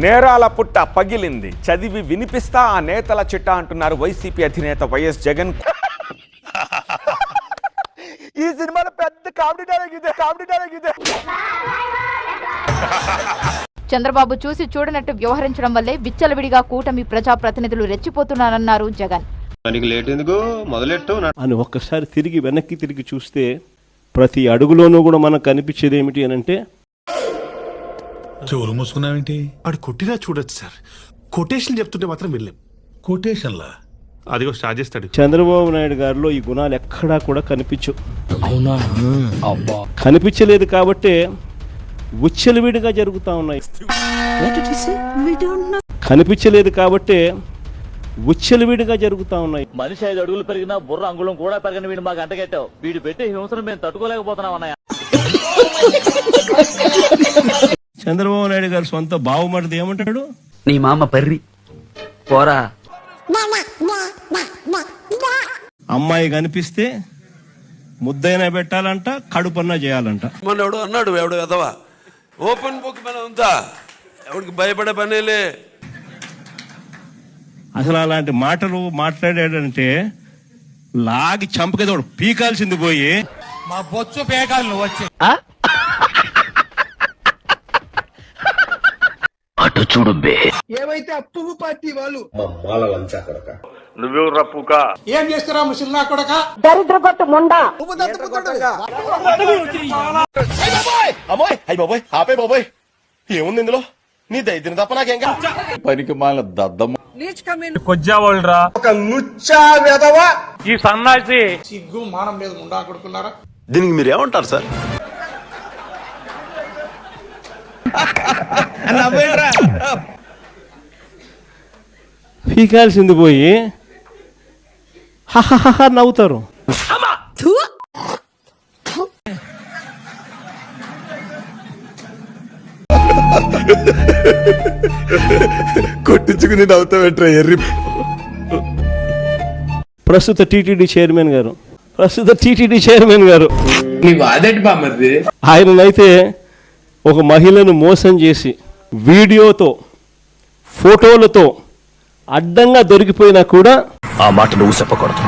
నేరాల పుట్ట పగిలింది, చదివి వినిపిస్తా ఆ నేతల చిట్ట అంటున్నారు వైసీపీ అధినేత వైఎస్ జగన్. ఈ సినిమాలో పెద్ద కామెడీ డైలాగ్ ఇదే. చంద్రబాబు చూసి చూడనట్టు వ్యవహరించడం వల్లే విచ్చలవిడిగా కూటమి ప్రజాప్రతినిధులు రెచ్చిపోతున్నారన్నారు జగన్. అని ఒక్కసారి వెనక్కి తిరిగి చూస్తే ప్రతి అడుగులోనూ కూడా మనకు కనిపించేది ఏమిటి అని అంటే, చెవులు మూసుకున్నావేంటి? ఆడు కొట్టినా చూడొచ్చు సార్, కొటేషన్ చెప్తుంటే మాత్రం వెళ్ళాం. కొటేషన్లా అదిగో స్టార్ట్ చేస్తాడు. చంద్రబాబు నాయుడు గారిలో ఈ గుణాలు ఎక్కడా కూడా కనిపించవు. కనిపించలేదు కాబట్టే విచ్చలవిడిగా జరుగుతూ ఉన్నాయి. కనిపించలేదు కాబట్టే విచ్చలవిడిగా జరుగుతూ ఉన్నాయి. మనిషి 5 అడుగులు పెరిగినా బుర్ర అంగుళం కూడా పెరగని వీడు మాకు అంటగట్టావు. వీడు పెట్టే హింసను మేము తట్టుకోలేకపోతున్నాం అన్నయ్య. చంద్రబాబు నాయుడు గారు సొంత బావుమరిది ఏమంటాడు? నీ మామ పర్రి పోరా. అమ్మాయి కనిపిస్తే ముద్దైనా పెట్టాలంట, కడుపన్నా చేయాలంట. మనోడు అన్నాడు, ఎవడు కదవా ఓపెన్ బుక్ మన ఉందా, ఎవడికి భయపడే పనేలే. అసలు అలాంటి మాటలు మాట్లాడాడంటే లాగి చంపకేదోడు పీకాల్సింది పోయి మా బొచ్చు పేకాలు వచ్చి అటు చూడు బే. ఏమైతే అప్పు పార్టీ వాళ్ళు నువ్వెవరు రప్పుక ఏం చేస్తారా ముసలినా కొడక? దరిద్రపట్టు మొండ ఆపే బాబోయ్, ఏముంది ఇందులో? నీ దైద్యం తప్ప నాకేం పనికి మాల దద్దమ్మ కొజ్జావాళ్ళరా ఒక నుచ్చా వెదవ ఈ సన్నాసి. సిగ్గు మానం మీద ముండా కొడుకున్నారా? దీనికి మీరు ఏమంటారు సార్? పీకాల్సింది పోయి హహహ నవ్వుతారు. కొట్టించుకుని నవ్వుతావేంట్రా ఎర్రి. ప్రస్తుత టీటీడీ చైర్మన్ గారు ఆయననైతే ఒక మహిళను మోసం చేసి వీడియోతో ఫోటోలతో అడ్డంగా దొరికిపోయినా కూడా ఆ మాట నువ్వు చెప్పకూడదు.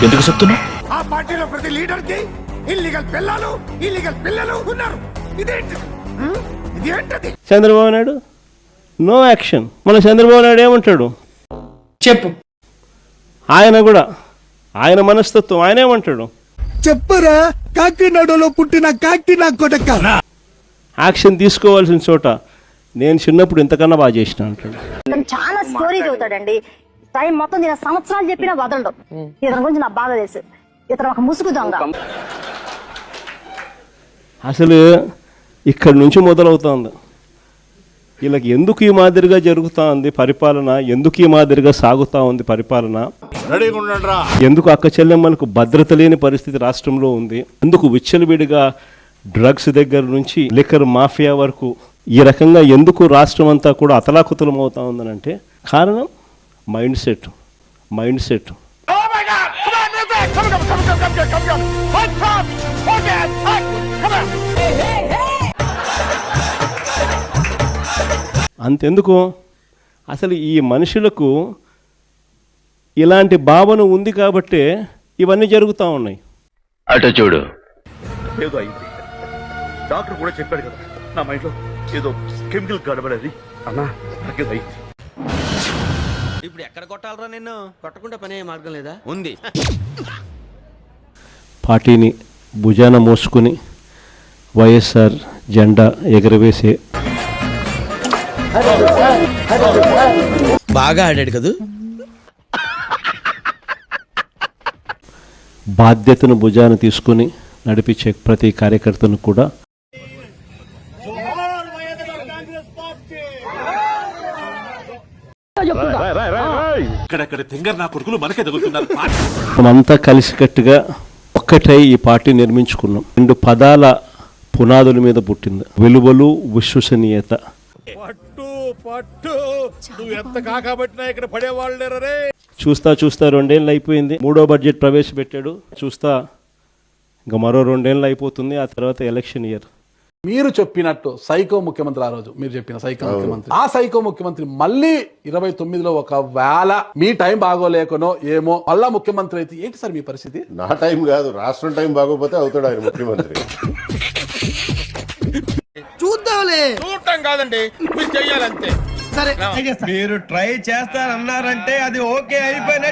ఎందుకు చెప్తున్నావు? ఆ పార్టీలో ప్రతి లీడర్ కి ఇల్లీగల్ పిల్లలు ఉన్నారు. ఇదేంటది? Chandrababu Naidu no action. మన చంద్రబాబు నాయుడు ఏమంటాడు చెప్పు. ఆయన కూడా ఆయన మనస్తత్వం ఆయన ఏమంటాడు చెప్పరా, కాకినాడలో పుట్టిన కాకి నా కొడక. యాక్షన్ తీసుకోవాల్సిన చోట నేను చిన్నప్పుడు ఇంతకన్నా బాగా చేసిన అంటాడు. చాలా స్టోరీ చదువుతాడండి. టైం మొత్తం నేను సంవత్సరాలు చెప్పినా వదలడు. ఇతని గురించి నాకు బాగా తెలుసు. ఇతను ఒక ముసుగు దొంగ. అసలు ఇక్కడి నుంచి మొదలవుతోంది. వీళ్ళకి ఎందుకు ఈ మాదిరిగా జరుగుతూ ఉంది పరిపాలన, ఎందుకు ఈ మాదిరిగా సాగుతూ ఉంది పరిపాలన, ఎందుకు అక్క చెల్లెమ్మలకు భద్రత లేని పరిస్థితి రాష్ట్రంలో ఉంది, ఎందుకు విచ్చలవిడిగా డ్రగ్స్ దగ్గర నుంచి లిక్కర్ మాఫియా వరకు ఈ రకంగా ఎందుకు రాష్ట్రం అంతా కూడా అతలాకుతలం అవుతా ఉందనంటే కారణం మైండ్ సెట్. అంతెందుకు అసలు ఈ మనుషులకు ఇలాంటి భావన ఉంది కాబట్టే ఇవన్నీ జరుగుతూ ఉన్నాయి. అటు చూడు. ఏదో అయింది, డాక్టర్ కూడా చెప్పాడు కదా, నా మైండ్ లో ఏదో కెమికల్ గడబడది అన్నా, నాకేదో అయింది. ఇప్పుడు ఎక్కడ కొట్టాలరా నిన్ను? కొట్టకుండా పనే మార్గం లేదా? ఉంది. పార్టీని భుజాన మోసుకుని వైఎస్ఆర్ జెండా ఎగరవేసే బాగా ఆడాడు కదా. బాధ్యతను భుజాన తీసుకుని నడిపించే ప్రతి కార్యకర్తను కూడా ఇక్కడెక్కడ తింగర్ నా కొడుకులు మనకే తగులుతున్నారు. మనమంతా కలిసికట్టుగా ఒక్కటై ఈ పార్టీ నిర్మించుకున్నాం. 2 పదాల పునాదుల మీద పుట్టింది: విలువలు, విశ్వసనీయత. నువ్వు ఎంత కాకబట్టినా ఇక్కడ పడేవాళ్ళు రే. చూస్తా 2 ఏళ్ళు అయిపోయింది. 3వ బడ్జెట్ ప్రవేశపెట్టాడు. ఇంకా మరో 2 ఏళ్ళు అయిపోతుంది. ఆ తర్వాత ఎలక్షన్ ఇయర్. మీరు చెప్పినట్టు సైకో ముఖ్యమంత్రి, ఆ రోజు మీరు చెప్పిన సైకో ముఖ్యమంత్రి, ఆ సైకో ముఖ్యమంత్రి మళ్ళీ 29లో ఒకవేళ మీ టైం బాగోలేకనో ఏమో మళ్ళా ముఖ్యమంత్రి అయితే ఏంటి సార్ మీ పరిస్థితి? నా టైం కాదు, రాష్ట్రం టైం బాగోపోతే అవుతాడు ఆయన ముఖ్యమంత్రి. చూద్దాంలే. చూడటం కాదండి, మీరు చెయ్యాలంతే. సరే మీరు ట్రై చేస్తారన్నారంటే అది ఓకే అయిపోయిన